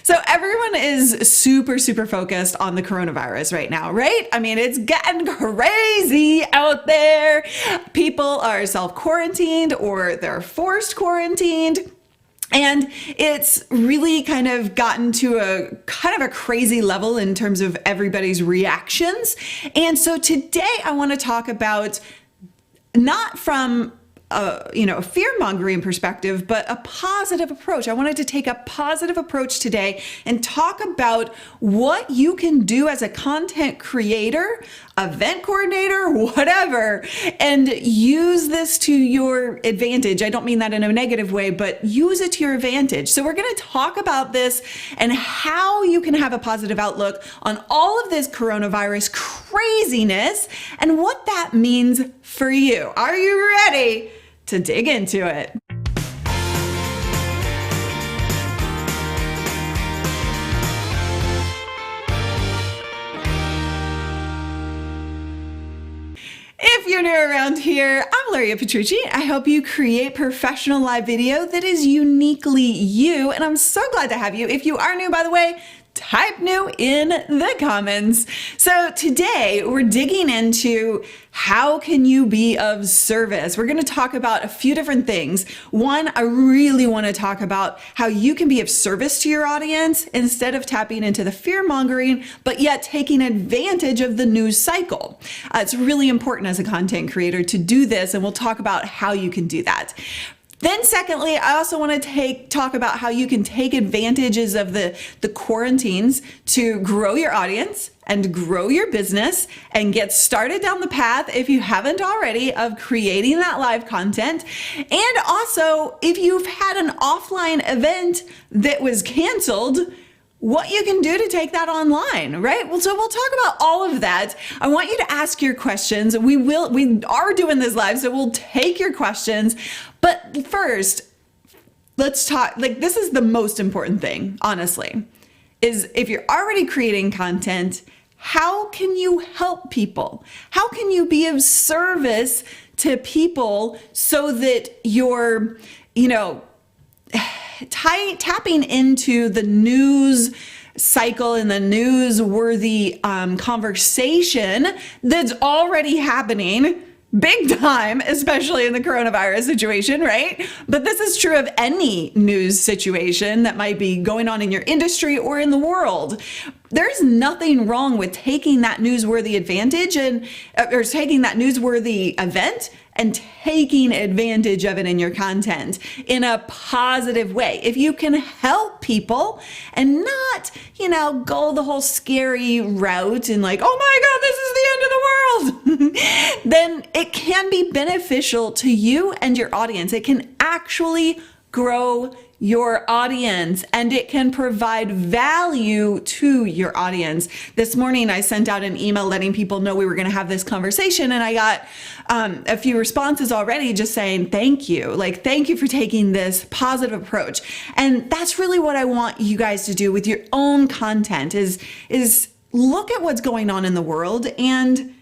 So everyone is super, super focused on the coronavirus right now, right? I mean, it's getting crazy out there. People are self-quarantined or they're forced quarantined. And it's really kind of gotten to a kind of a crazy level in terms of everybody's reactions. And so today I want to talk about not from a fear-mongering perspective, but a positive approach. I wanted to take a positive approach today and talk about what you can do as a content creator, event coordinator, whatever, and use this to your advantage. I don't mean that in a negative way, but use it to your advantage. So we're going to talk about this and how you can have a positive outlook on all of this coronavirus craziness and what that means for you. Are you ready to dig into it? If you're new around here, I'm Luria Petrucci. I help you create professional live video that is uniquely you, and I'm so glad to have you. If you are new, by the way, type new in the comments. So today we're digging into how can you be of service. We're going to talk about a few different things. One, I really want to talk about how you can be of service to your audience instead of tapping into the fear mongering, but yet taking advantage of the news cycle. It's really important as a content creator to do this, and we'll talk about how you can do that. Then secondly, I also want to talk about how you can take advantages of the quarantines to grow your audience and grow your business and get started down the path, if you haven't already, of creating that live content. And also, if you've had an offline event that was canceled, what you can do to take that online, right? Well, so we'll talk about all of that. I want you to ask your questions. We are doing this live, so we'll take your questions. But first, let's talk, this is the most important thing, honestly, is if you're already creating content, how can you help people? How can you be of service to people so that you're, tapping into the news cycle and the newsworthy conversation that's already happening big time, especially in the coronavirus situation, right? But this is true of any news situation that might be going on in your industry or in the world. There's nothing wrong with taking that newsworthy advantage or taking that newsworthy event and taking advantage of it in your content in a positive way. If you can help people and not, go the whole scary route and oh my God, this is the end of the world, then it can be beneficial to you and your audience. It can actually grow your audience and it can provide value to your audience. This morning, I sent out an email letting people know we were going to have this conversation, and I got a few responses already just saying, thank you. Thank you for taking this positive approach. And that's really what I want you guys to do with your own content is look at what's going on in the world and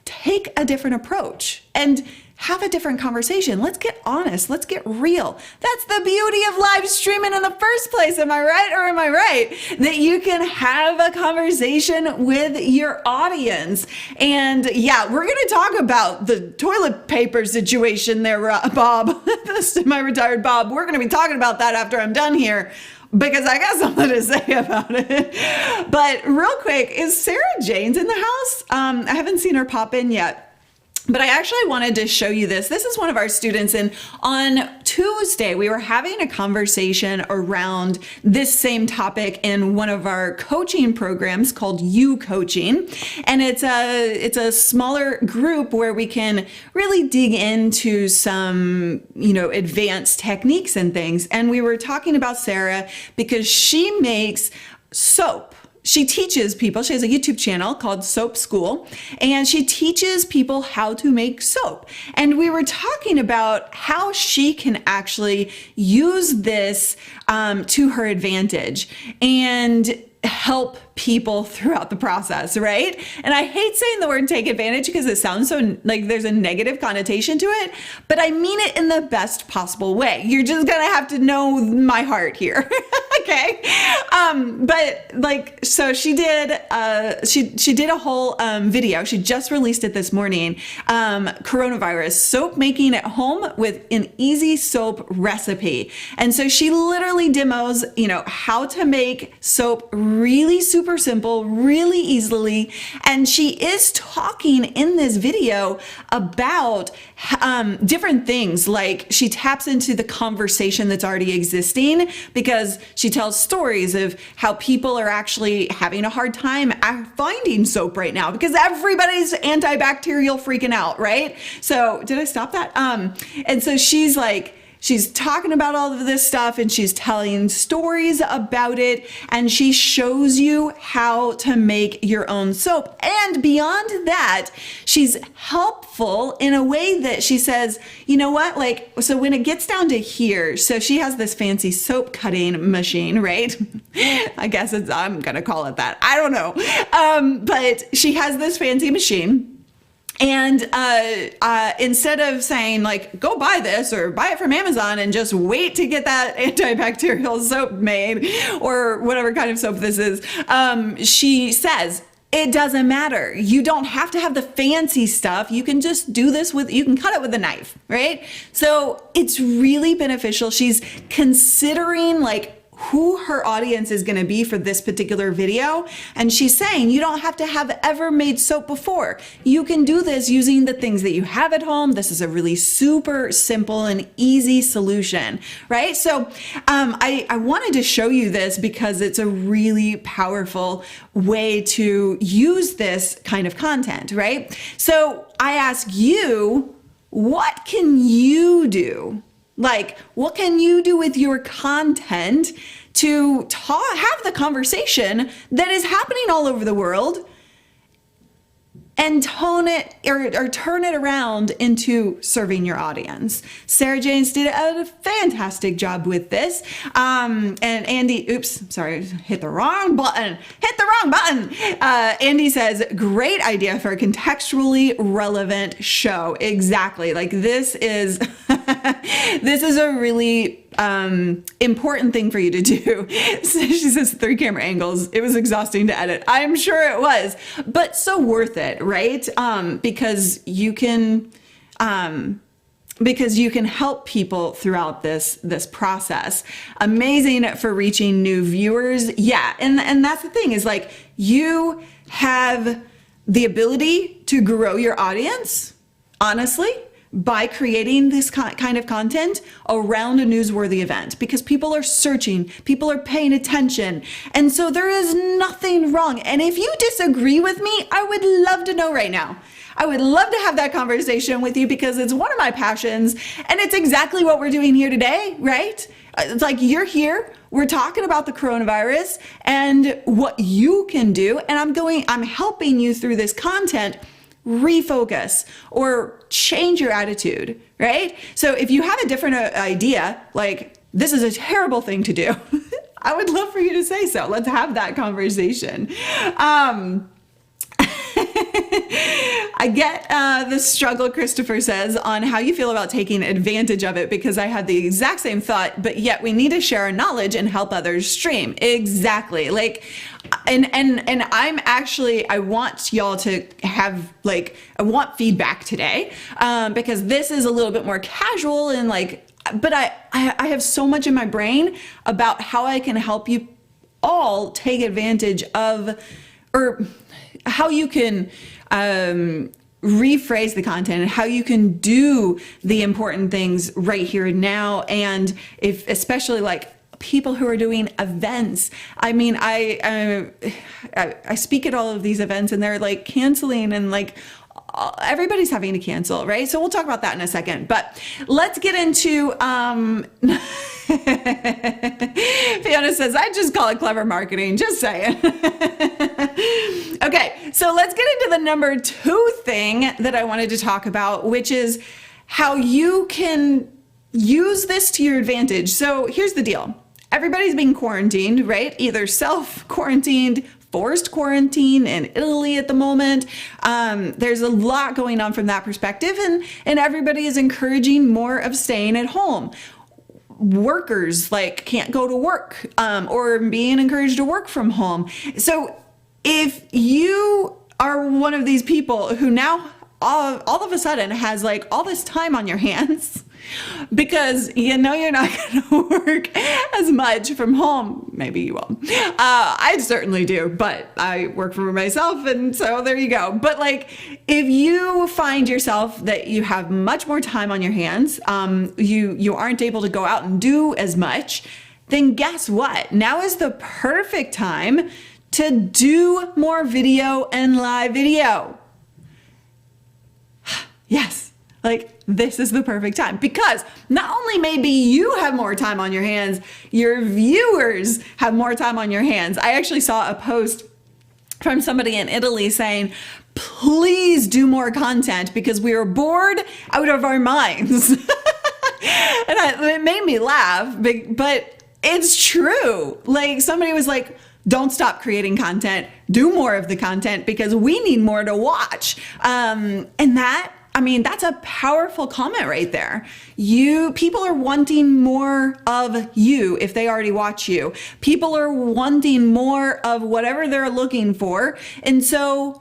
take a different approach and have a different conversation. Let's get honest. Let's get real. That's the beauty of live streaming in the first place. Am I right or am I right? That you can have a conversation with your audience. And yeah, we're going to talk about the toilet paper situation there, Bob, the semi-retired Bob. We're going to be talking about that after I'm done here, because I got something to say about it. But real quick, is Sarah Janes in the house? I haven't seen her pop in yet. But I actually wanted to show you this. This is one of our students, and on Tuesday, we were having a conversation around this same topic in one of our coaching programs called You Coaching. And it's a smaller group where we can really dig into some, advanced techniques and things. And we were talking about Sarah because she makes soap. She teaches people, she has a YouTube channel called Soap School, and she teaches people how to make soap. And we were talking about how she can actually use this to her advantage. And help people throughout the process, right? And I hate saying the word take advantage because it sounds so like there's a negative connotation to it, but I mean it in the best possible way. You're just gonna have to know my heart here. Okay. But like, so she did a whole video. She just released it this morning. Coronavirus soap making at home with an easy soap recipe. And so she literally demos, how to make soap really super simple, really easily. And she is talking in this video about different things. Like she taps into the conversation that's already existing because she tells stories of how people are actually having a hard time finding soap right now because everybody's antibacterial freaking out, right? So did I stop that? And so she's talking about all of this stuff and she's telling stories about it and she shows you how to make your own soap. And beyond that, she's helpful in a way that she says, you know what, so when it gets down to here, so she has this fancy soap cutting machine, right? I guess I'm going to call it that. I don't know. But she has this fancy machine. And instead of saying go buy this or buy it from Amazon and just wait to get that antibacterial soap made or whatever kind of soap this is, she says, it doesn't matter. You don't have to have the fancy stuff. You can just do this you can cut it with a knife, right? So it's really beneficial. She's considering who her audience is going to be for this particular video. And she's saying you don't have to have ever made soap before. You can do this using the things that you have at home. This is a really super simple and easy solution, right? So I wanted to show you this because it's a really powerful way to use this kind of content, right? So I ask you, what can you do? What can you do with your content to have the conversation that is happening all over the world and tone it or turn it around into serving your audience? Sarah Janes did a fantastic job with this. And Andy, oops, sorry, hit the wrong button. Andy says, great idea for a contextually relevant show. Exactly. This is, this is a really important thing for you to do. So she says 3 camera angles. It was exhausting to edit. I'm sure it was, but so worth it, right? Because you can help people throughout this process. Amazing for reaching new viewers. Yeah. And that's the thing is you have the ability to grow your audience, honestly, by creating this kind of content around a newsworthy event because people are searching, people are paying attention. And so there is nothing wrong. And if you disagree with me, I would love to know right now. I would love to have that conversation with you because it's one of my passions and it's exactly what we're doing here today, right? It's you're here, we're talking about the coronavirus and what you can do. And I'm helping you through this content refocus or change your attitude, right? So if you have a different idea, this is a terrible thing to do, I would love for you to say so. Let's have that conversation. I get the struggle, Christopher says, on how you feel about taking advantage of it because I had the exact same thought, but yet we need to share our knowledge and help others stream. Exactly. And I want y'all to have I want feedback today because this is a little bit more casual and but I have so much in my brain about how I can help you all take advantage of or how you can rephrase the content and how you can do the important things right here and now. And if especially people who are doing events. I mean, I speak at all of these events and they're canceling and everybody's having to cancel, right? So we'll talk about that in a second, but let's get into, Fiona says, I just call it clever marketing, just saying. Okay, so let's get into the number 2 thing that I wanted to talk about, which is how you can use this to your advantage. So here's the deal. everybody's being quarantined, right? Either self-quarantined, forced quarantine in Italy at the moment. There's a lot going on from that perspective, and everybody is encouraging more of staying at home. Workers like can't go to work, or being encouraged to work from home. So if you are one of these people who now all of a sudden has like all this time on your hands because you know you're not going to work as much from home. Maybe you will. I certainly do, but I work for myself, and so there you go. But like, if you find yourself that you have much more time on your hands, you aren't able to go out and do as much, then guess what? Now is the perfect time to do more video and live video. Yes, like this is the perfect time, because not only maybe you have more time on your hands, your viewers have more time on your hands. I actually saw a post from somebody in Italy saying, please do more content because we are bored out of our minds. And it made me laugh, but it's true. Like somebody was like, don't stop creating content, do more of the content because we need more to watch. And that's a powerful comment right there. People are wanting more of you if they already watch you. People are wanting more of whatever they're looking for. And so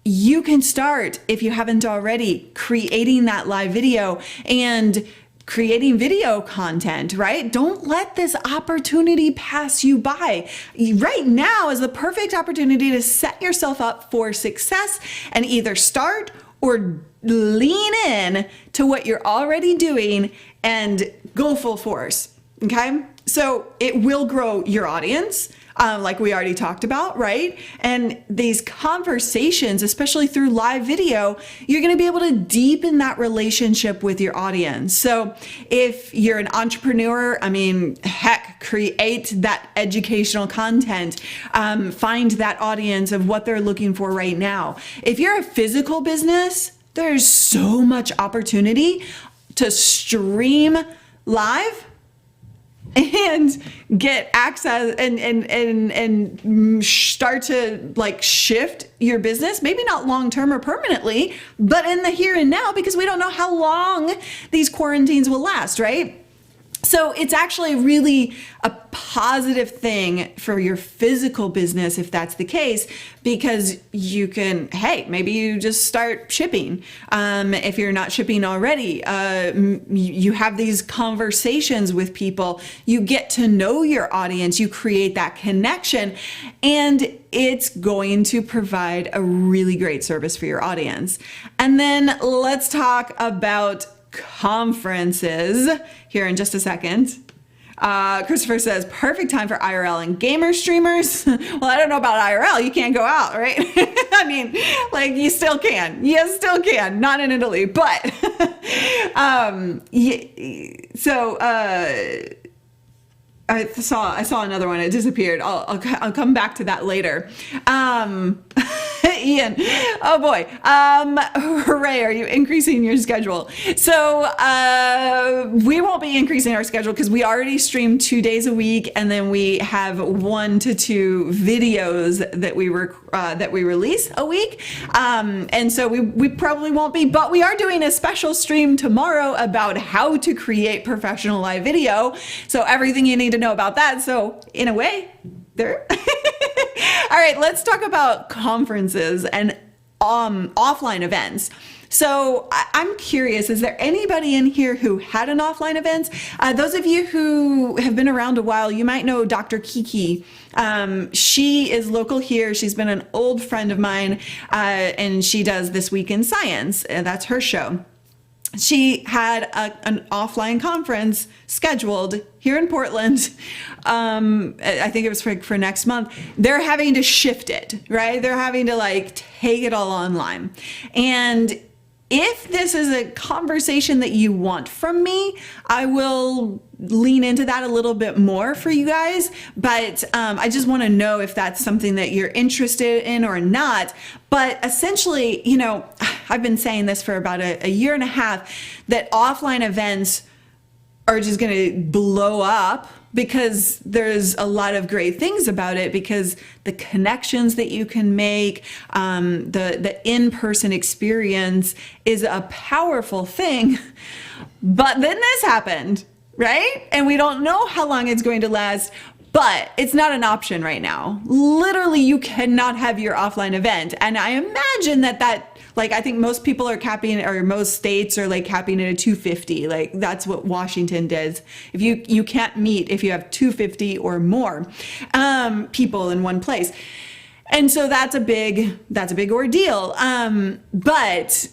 you can start, if you haven't already, creating that live video and creating video content, right? Don't let this opportunity pass you by. Right now is the perfect opportunity to set yourself up for success and either start or lean in to what you're already doing and go full force. Okay. So it will grow your audience, like we already talked about, right? And these conversations, especially through live video, you're going to be able to deepen that relationship with your audience. So if you're an entrepreneur, heck, create that educational content, find that audience of what they're looking for right now. If you're a physical business, there's so much opportunity to stream live and get access and start to like shift your business, maybe not long-term or permanently, but in the here and now, because we don't know how long these quarantines will last, right? So it's actually really a positive thing for your physical business if that's the case, because you can, maybe you just start shipping. If you're not shipping already, you have these conversations with people, you get to know your audience, you create that connection, and it's going to provide a really great service for your audience. And then let's talk about conferences here in just a second. Christopher says, perfect time for IRL and gamer streamers. Well, I don't know about IRL. You can't go out, right? You still can. You still can. Not in Italy, but I saw another one. It disappeared. I'll come back to that later. Ian, oh boy. Hooray, are you increasing your schedule? So we won't be increasing our schedule because we already stream 2 days a week, and then we have 1 to 2 videos that we release a week. And so we probably won't be, but we are doing a special stream tomorrow about how to create professional live video. So everything you need to know about that. So in a way, there. All right, let's talk about conferences and offline events. So I'm curious, is there anybody in here who had an offline event? Those of you who have been around a while, you might know Dr. Kiki. She is local here. She's been an old friend of mine, and she does This Week in Science, and that's her show. She had an offline conference scheduled here in Portland. I think it was for next month. They're having to shift it, right? They're having to take it all online. And if this is a conversation that you want from me, I will lean into that a little bit more for you guys. But I just want to know if that's something that you're interested in or not. But essentially, I've been saying this for about a year and a half, that offline events are just going to blow up because there's a lot of great things about it, because the connections that you can make, the in-person experience is a powerful thing. But then this happened, right? And we don't know how long it's going to last, but it's not an option right now. Literally, you cannot have your offline event. And I imagine that like, I think most people are capping, or most states are like capping it at 250. Like, that's what Washington does. If you can't meet if you have 250 or more people in one place. And so that's a big ordeal. But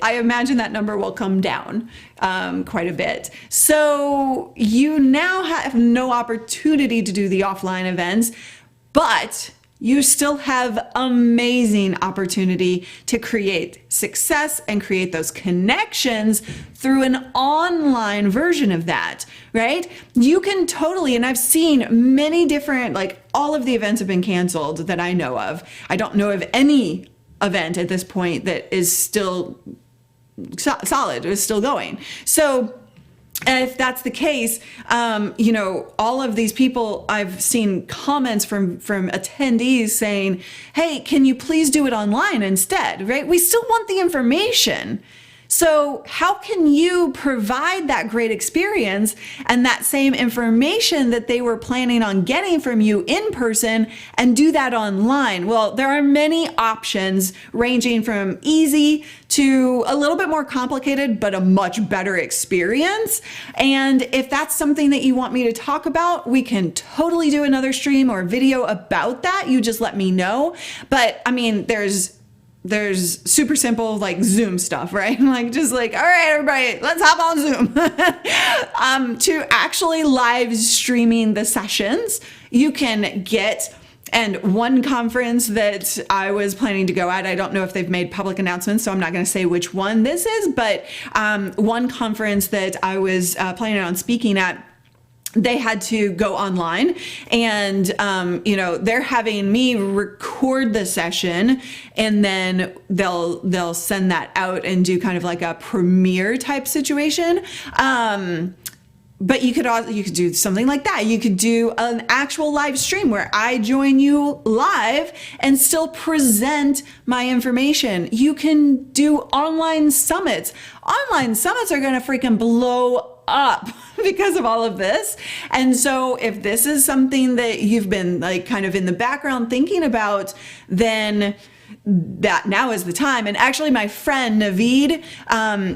I imagine that number will come down quite a bit. So you now have no opportunity to do the offline events, but you still have amazing opportunity to create success and create those connections through an online version of that, right? You can totally, and I've seen many different, like, all of the events have been canceled that I know of. I don't know of any event at this point that is still solid, is still going. So if that's the case, all of these people, I've seen comments from attendees saying, hey, can you please do it online instead, right? We still want the information. So how can you provide that great experience and that same information that they were planning on getting from you in person and do that online? Well, there are many options ranging from easy to a little bit more complicated, but a much better experience. And if that's something that you want me to talk about, we can totally do another stream or video about that. You just let me know. But I mean, there's super simple, like, Zoom stuff, right? Like, just like, all right, everybody, let's hop on Zoom. To actually live streaming the sessions, you can get, and one conference that I was planning to go at, I don't know if they've made public announcements, so I'm not going to say which one this is, but one conference that I was planning on speaking at, they had to go online, and they're having me record the session, and then they'll send that out and do kind of like a premiere type situation. But you could do something like that. You could do an actual live stream where I join you live and still present my information. You can do online summits. Online summits are going to freaking blow up because of all of this. And so if this is something that you've been, like, kind of in the background thinking about, then that now is the time. And actually, my friend Naveed,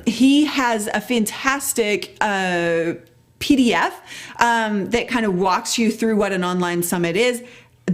he has a fantastic PDF that kind of walks you through what an online summit is.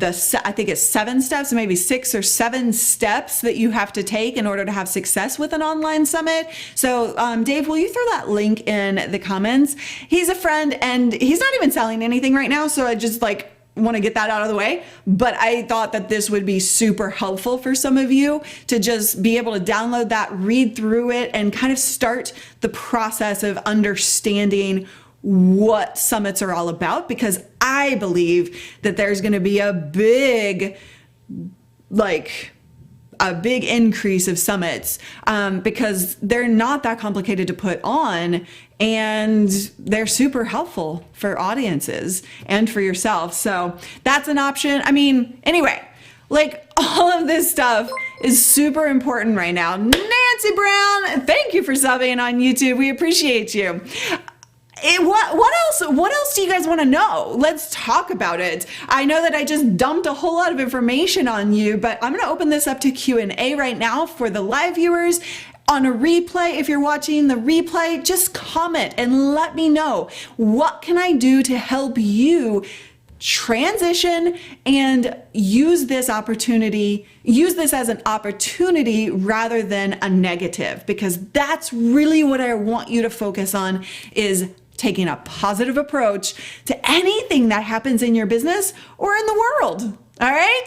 I think it's 7 steps, maybe 6 or 7 steps that you have to take in order to have success with an online summit. So Dave, will you throw that link in the comments? He's a friend, and he's not even selling anything right now. So I just want to get that out of the way. But I thought that this would be super helpful for some of you to just be able to download that, read through it, and kind of start the process of understanding what summits are all about, because I believe that there's going to be a big increase of summits because they're not that complicated to put on, and they're super helpful for audiences and for yourself. So that's an option. I mean, anyway, all of this stuff is super important right now. Nancy Brown, thank you for subbing on YouTube. We appreciate you. What else do you guys want to know? Let's talk about it. I know that I just dumped a whole lot of information on you, but I'm going to open this up to Q&A right now for the live viewers. On a replay, if you're watching the replay, just comment and let me know, what can I do to help you transition and use this as an opportunity rather than a negative, because that's really what I want you to focus on, is taking a positive approach to anything that happens in your business or in the world. All right.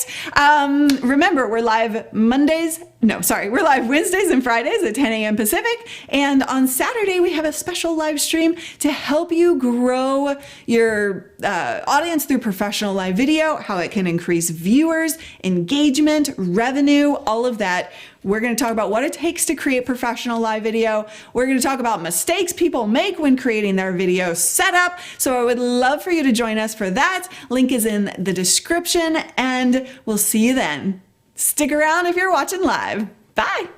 Remember, we're live Mondays No, sorry, we're live Wednesdays and Fridays at 10 a.m. Pacific. And on Saturday, we have a special live stream to help you grow your audience through professional live video, how it can increase viewers, engagement, revenue, all of that. We're going to talk about what it takes to create professional live video. We're going to talk about mistakes people make when creating their video setup. So I would love for you to join us for that. Link is in the description, and we'll see you then. Stick around if you're watching live. Bye.